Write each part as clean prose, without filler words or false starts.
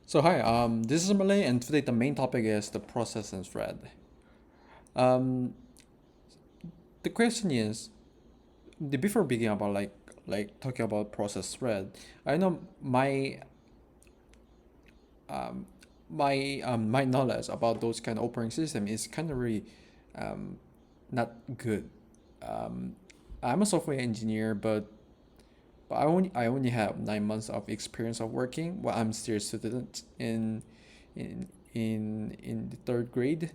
So hi, this is Malay, and today the main topic is the process and thread. Um, the question is, before beginning about like talking about process thread, I know um, my knowledge about those kind of operating system is kind of really um, not good. Um, I'm a software engineer, but I only have 9 months of experience of working. Well, I'm still a student in the third grade.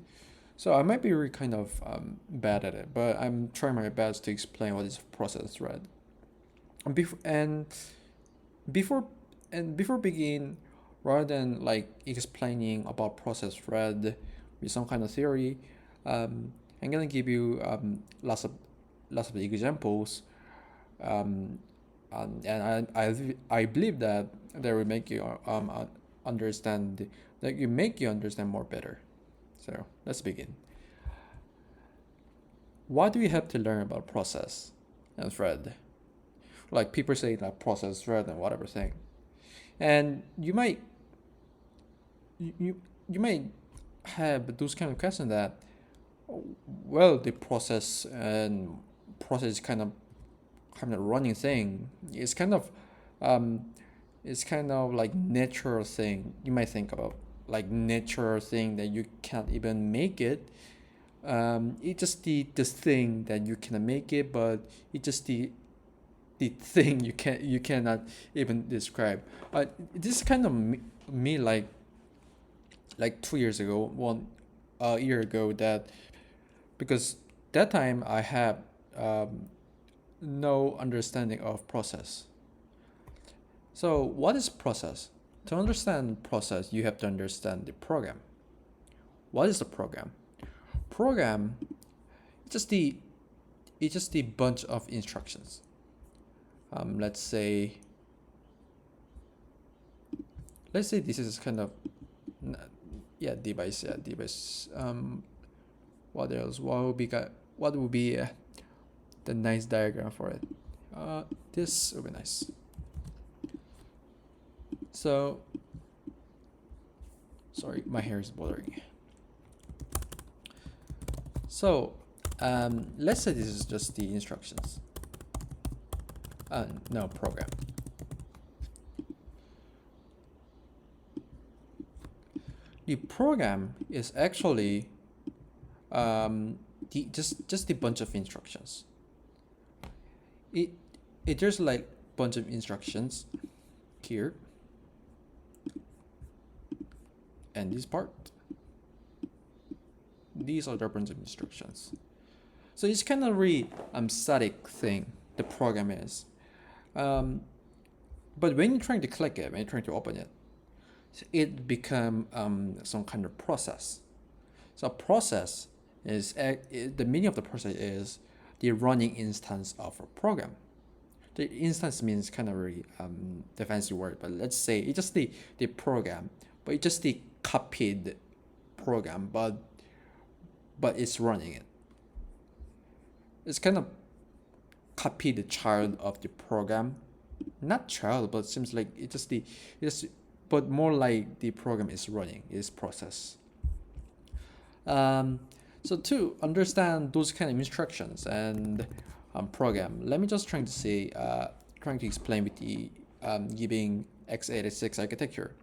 So I might be really kind of bad at it, but I'm trying my best to explain what is process thread. And before before begin, rather than like explaining about process thread with some kind of theory, I'm gonna give you lots of examples, um, and I believe that they will make you understand that you make you understand more better. So let's begin. What do you have to learn about process and thread? Like people say like process, thread, and whatever thing. And you you might have those kind of questions that, well, the process is kind of running thing. Um it's kind of like natural thing. You might think about like natural thing that you can't even make it. It's just the thing that you cannot make it, but it's just the thing you cannot even describe. This is kind of me like 2 years ago, one a year ago, that because that time I had um, no understanding of process. So what is process? To understand process, you have to understand the program. What is the program? Program just the it's just the bunch of instructions. Let's say this is kind of yeah, device, what else? What would be the nice diagram for it? This would be nice. So sorry, my hair is bothering. So let's say this is just the instructions. No, program. The program is actually just a bunch of instructions. It it just like bunch of instructions here and this part. These are the bunch of instructions. So it's kind of really static thing. The program is, um, but when you're trying to click it, when you're trying to open it, it become some kind of process. So a process is the meaning of the process is the running instance of a program. The instance means kind of really the fancy word, but let's say it's just the program, but it's just the copied program, but it's running it. It's kind of copy the child of the program, not child, but it seems like it's but more like the program is running, is process. Um, so to understand those kind of instructions and program, let me just trying to explain with the giving x86 architecture.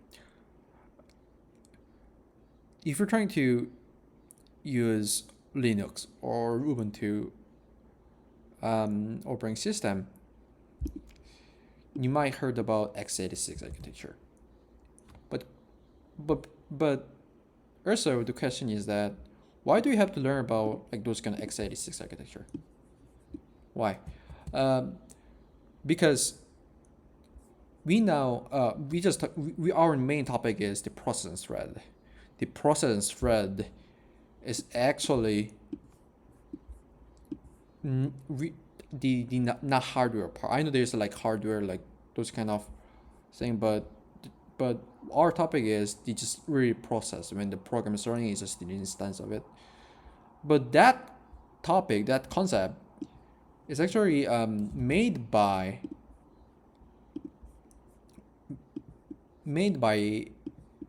If you're trying to use Linux or Ubuntu operating system, you might heard about x86 architecture, but but also the question is that why do you have to learn about like those kind of x86 architecture? Why? Um, because we now our main topic is the process thread. The process thread is actually n- re- the not hardware part. I know there's like hardware like those kind of thing, but our topic is the just really process when the program is running is just an instance of it. But that topic, that concept, is actually made by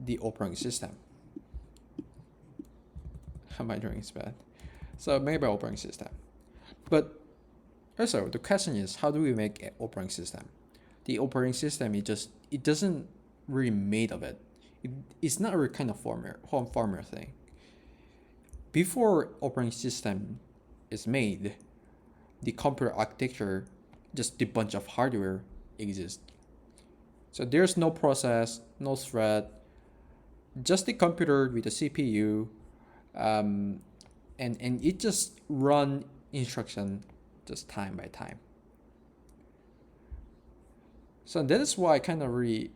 the operating system. My drawing is bad. So made by operating system. But also the question is, how do we make an operating system? The operating system, it doesn't really made of it. It's not a really kind of home farmer thing. Before operating system is made, the computer architecture, just the bunch of hardware exists. So there's no process, no thread, just the computer with the CPU, and it just run instruction just time by time. So that is why kind of really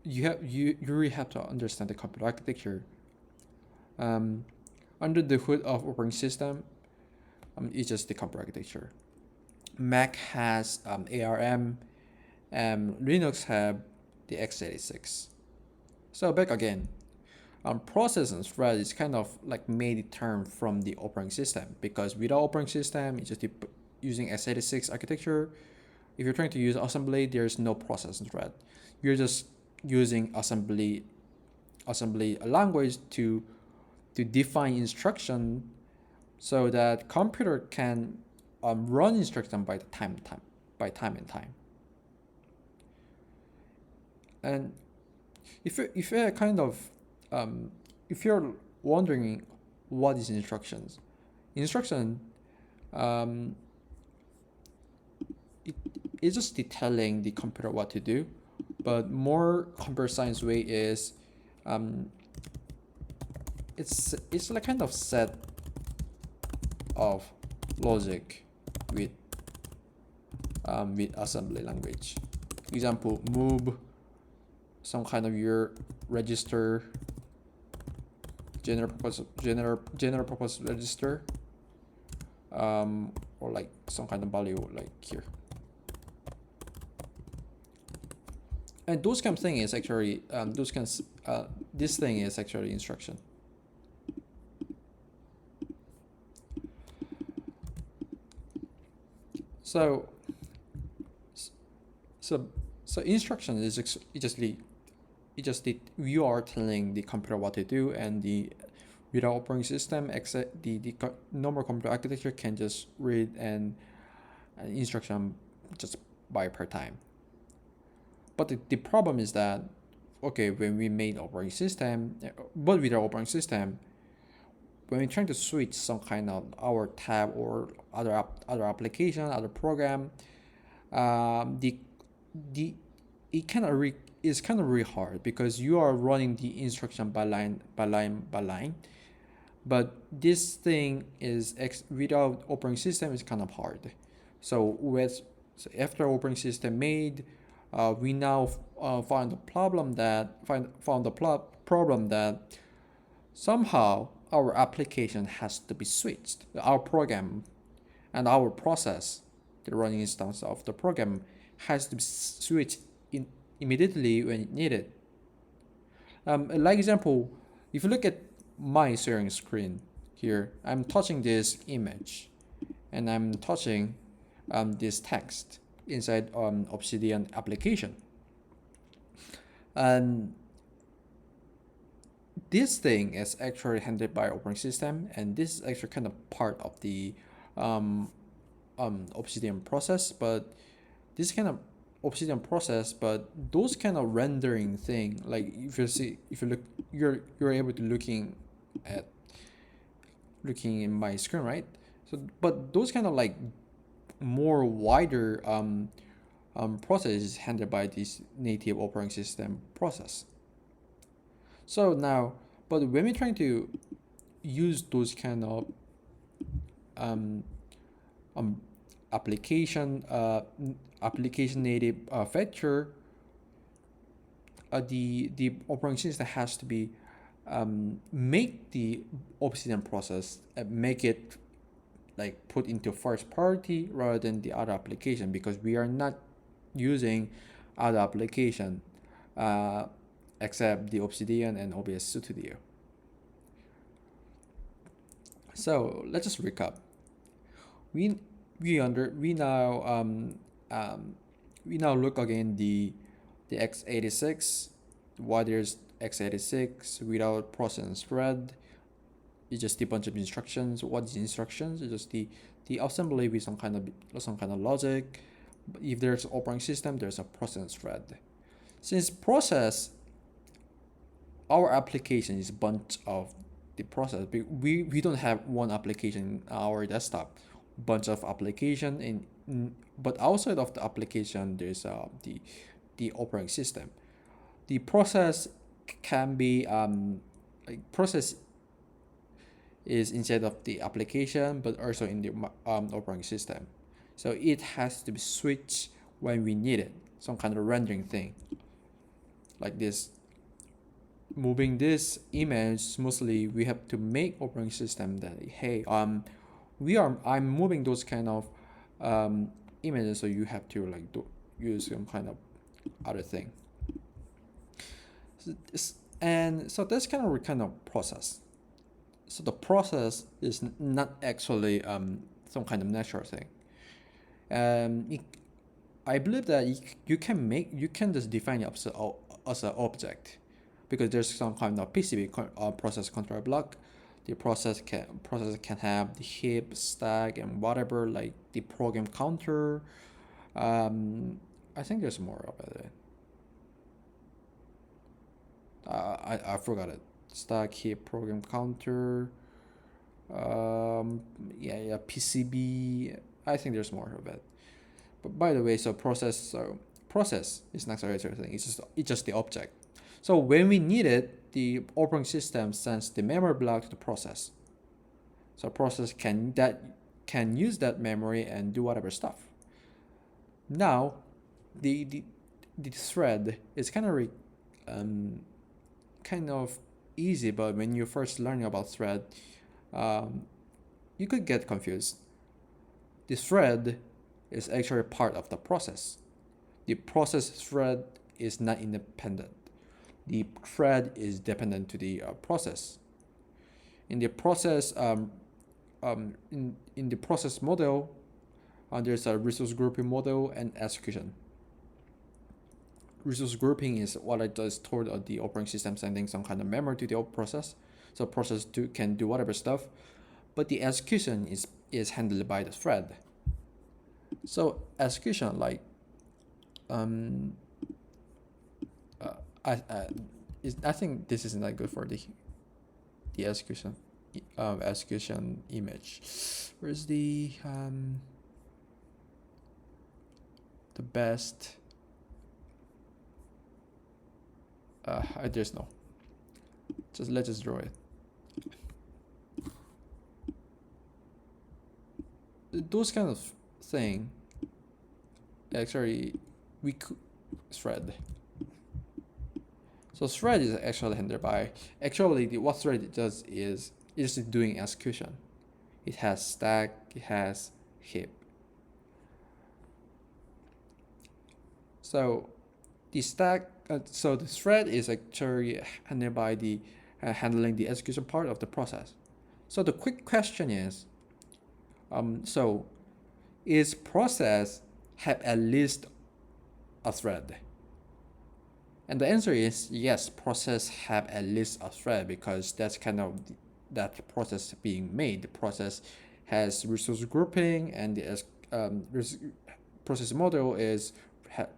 you really have to understand the computer architecture. Under the hood of operating system, it's just the computer architecture. Mac has ARM, and Linux have the x86. So back again, process and thread is kind of like made term from the operating system, because without operating system, it's just using x86 architecture. If you're trying to use assembly, there's no process and thread. You're just using assembly language to define instruction so that computer can run instruction by time and time. And if you're kind of if you're wondering what is instruction, it's just telling the computer what to do, but more computer science way is it's like kind of set of logic with assembly language. Example, move some kind of your register, general purpose register, or like some kind of value like here. And those kind of thing is actually this thing is actually instruction. So instruction is you are telling the computer what to do, and without operating system, except the normal computer architecture can just read an instruction just by per time. But the problem is that, okay, when we made operating system, but with our operating system, when we're trying to switch some kind of our tab or other application, other program, it's kind of really hard, because you are running the instruction by line. But this thing is without operating system is kind of hard. So after operating system made, we now found the problem that somehow our application has to be switched. Our program and our process, the running instance of the program, has to be switched immediately when needed. Like example, if you look at my sharing screen here, I'm touching this image, and I'm touching this text inside Obsidian application. And this thing is actually handled by operating system, and this is actually kind of part of the Obsidian process. But this kind of Obsidian process, but those kind of rendering thing, like if you look, you're able to looking in my screen, right? So, but those kind of like more wider process is handled by this native operating system process. So now, but when we're trying to use those kind of application native feature, the operating system has to be make the Obsidian process, make it like put into first party rather than the other application, because we are not using other application except the Obsidian and OBS Studio. So let's just recap. We now look again the x86 why there's x86 without process and thread. It's just a bunch of instructions. What is instructions? It's just the assembly with some kind of logic. If there's operating system, there's a process thread. Since process, our application is a bunch of the process. We don't have one application in our desktop, bunch of application but outside of the application there's the operating system. The process can be process is inside of the application but also in the operating system. So it has to be switched when we need it, some kind of rendering thing like this. Moving this image smoothly, we have to make operating system that, hey, I'm moving those kind of images, so you have to like use some kind of other thing. So that's kind of process. So the process is not actually some kind of natural thing. I believe that you can just define it as an object, because there's some kind of PCB process control block. The process can have the heap, stack, and whatever, like the program counter. I think there's more about it. I forgot it. Stack, heap, program counter. Yeah, PCB. I think there's more of it. But by the way, so process is not a thing. It's just the object. So when we need it, the operating system sends the memory block to the process. So process can use that memory and do whatever stuff. Now, the thread is kind of easy, but when you first learning about thread, you could get confused. The thread is actually part of the process. The process thread is not independent. The thread is dependent to the process. In the process, in the process model, there's a resource grouping model and execution. Resource grouping is what I just told the operating system sending some kind of memory to the process, so process can do whatever stuff, but the execution is handled by the thread. So execution, like I think this is not good for the execution image. Where's the best? There's no. Let's just draw it. Those kind of thing. Actually, we could thread. So thread is actually handled by, what thread does is doing execution. It has stack, it has heap. So the stack, so the thread is actually handled by the handling the execution part of the process. So the quick question is, so is process have at least a thread? And the answer is yes, process have at least a thread, because that's kind of that process being made. The process has resource grouping, and the process model is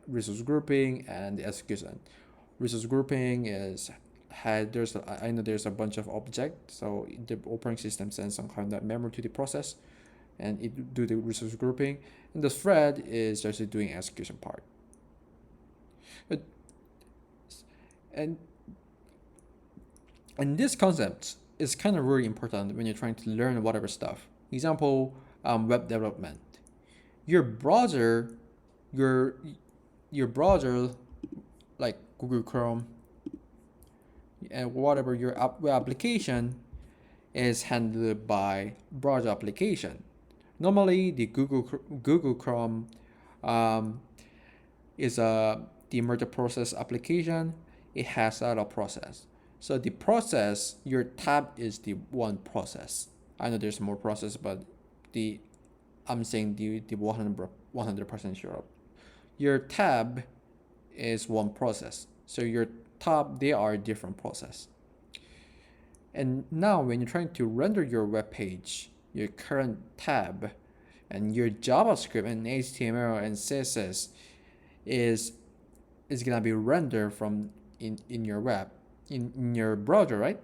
resource grouping and the execution. Resource grouping is I know there's a bunch of objects, so the operating system sends some kind of memory to the process, and it do the resource grouping, and the thread is just doing execution part. And this concept is kind of really important when you're trying to learn whatever stuff. Example, web development. Your browser, like Google Chrome, and whatever your web application is handled by browser application. Normally, the Google Chrome is the multi-process application. It has a lot of process. So the process, your tab is the one process. I know there's more process, but I'm saying the 100% sure. Your tab is one process. So your desktop, they are different process. And now when you're trying to render your web page, your current tab, and your JavaScript and HTML and CSS is gonna be rendered from in your web, in your browser, right?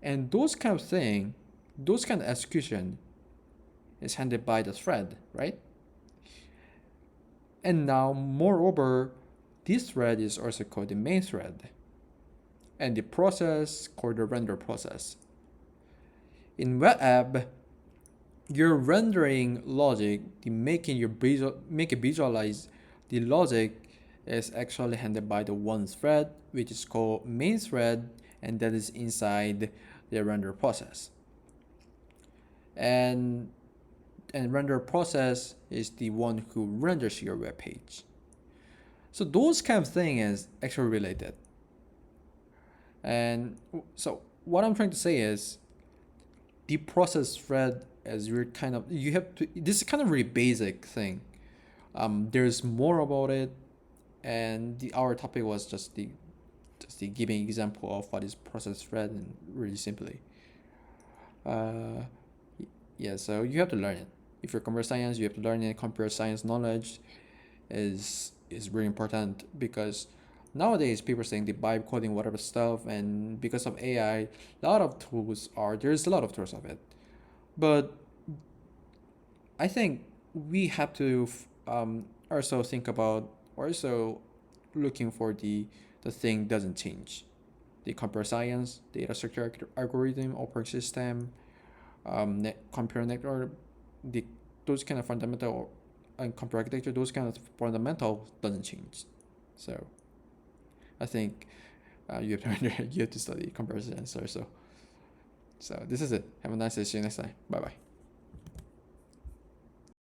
And those kind of thing, those kind of execution is handled by the thread, right? And now, moreover, this thread is also called the main thread, and the process called the render process. In web app, your rendering logic, the making your make it visualize the logic is actually handled by the one thread, which is called main thread, and that is inside the render process. And render process is the one who renders your web page. So those kind of thing is actually related. And so what I'm trying to say is the process thread is your kind of, you have to, this is kind of really basic thing. There's more about it, and our topic was just the giving example of what is process thread, and really simply. Yeah, so you have to learn it. If you're computer science, you have to learn it. Computer science knowledge is really important, because nowadays people are saying the vibe coding, whatever stuff, and because of AI, there's a lot of tools of it. But I think we have to also think about, also looking for the thing doesn't change. The computer science, data structure algorithm, operating system, computer network, those kind of fundamental, and computer architecture, those kind of fundamental doesn't change. So I think you have to you have to study computer science also. So this is it. Have a nice day. See you next time. Bye bye.